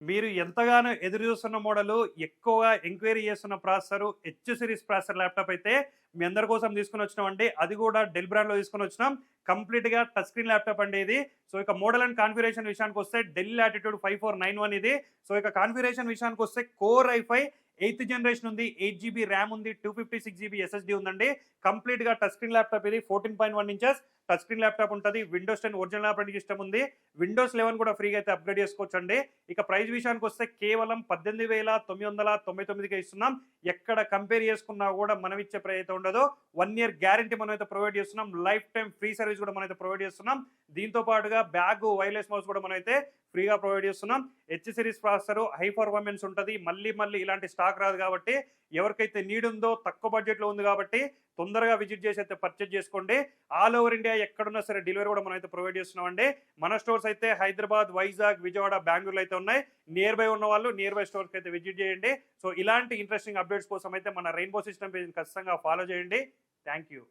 మీరు ఎంతగానో ఎదురు చూస్తున్న మోడలు, ఎక్కువగా ఎంక్వైరీ చేస్తున్న processor, H series processor laptop అయితే మీ అందరి కోసం తీసుకొనొచ్చినామండి. అది కూడా డెల్ బ్రాండ్‌లో తీసుకొనొచ్చినాం. కంప్లీట్‌గా టచ్ స్క్రీన్ ల్యాప్‌టాప్ అండి ఇది. సో, ఇక మోడల్ అండ్ కాన్ఫిగరేషన్ విషయానికొస్తే డెల్ లాటిట్యూడ్ 5491 ఇది. సో, ఇక కాన్ఫిగరేషన్ విషయానికొస్తే కోర్ ఐ5 ఎయిత్ జనరేషన్ ఉంది. 8 జీబీ ర్యామ్ ఉంది. 256 జీబీ ఎస్ఎస్‌డీ ఉందండి. కంప్లీట్‌గా టచ్ స్క్రీన్ ల్యాప్‌టాప్ ఇది. 14.1 ఇంచెస్ టచ్ స్క్రీన్ ల్యాప్‌టాప్ ఉంటది. విండోస్ 10 ఒరిజినల్ ఆపరేటింగ్ సిస్టమ్ ఉంది. విండోస్ 11 కూడా ఫ్రీగా అయితే అప్‌గ్రేడ్ చేసుకోవచ్చండి. ఇక ప్రైస్ విషయానికొస్తే కేవలం 18,999కే ఇస్తున్నాం. ఎక్కడ కంపేర్ చేసుకున్నా కూడా మనం ఇచ్చే ప్రైస్ అయితే ఉండదు. 1 ఇయర్ గ్యారంటీ మనమైతే ప్రొవైడ్ చేస్తున్నాం. లైఫ్ టైమ్ ఫ్రీ సర్వీస్ కూడా మనమైతే ప్రొవైడ్ చేస్తున్నాం. దీంతో పాటుగా బ్యాగ్, వైర్‌లెస్ మౌస్ కూడా మనమైతే ఫ్రీగా ప్రొవైడ్ చేస్తున్నాం. H series processor high performance ఉంటది. మళ్ళీ ఇలాంటి స్టాక్ రాదు కాబట్టి ఎవరికైతే నీడ్ ఉందో తక్కువ బడ్జెట్‌లో ఉంది కాబట్టి తొందరగా విజిట్ చేసి అయితే పర్చేజ్ చేసుకోండి. ఆల్ ఓవర్ ఇండియా ఎక్కడున్నా సరే డెలివరీ కూడా మనమైతే ప్రొవైడ్ చేస్తున్నామండి. మన స్టోర్స్ అయితే హైదరాబాద్, వైజాగ్, విజయవాడ, బెంగుళూరులో అయితే ఉన్నాయి. నియర్ బై ఉన్న వాళ్ళు నియర్ బై స్టోర్స్‌కి అయితే విజిట్ చేయండి. సో, ఇలాంటి ఇంట్రెస్టింగ్ అప్డేట్స్ కోసం అయితే మన రెయిన్బో సిస్టమ్ పేజ్‌ని ఖచ్చితంగా ఫాలో చేయండి. Thank you.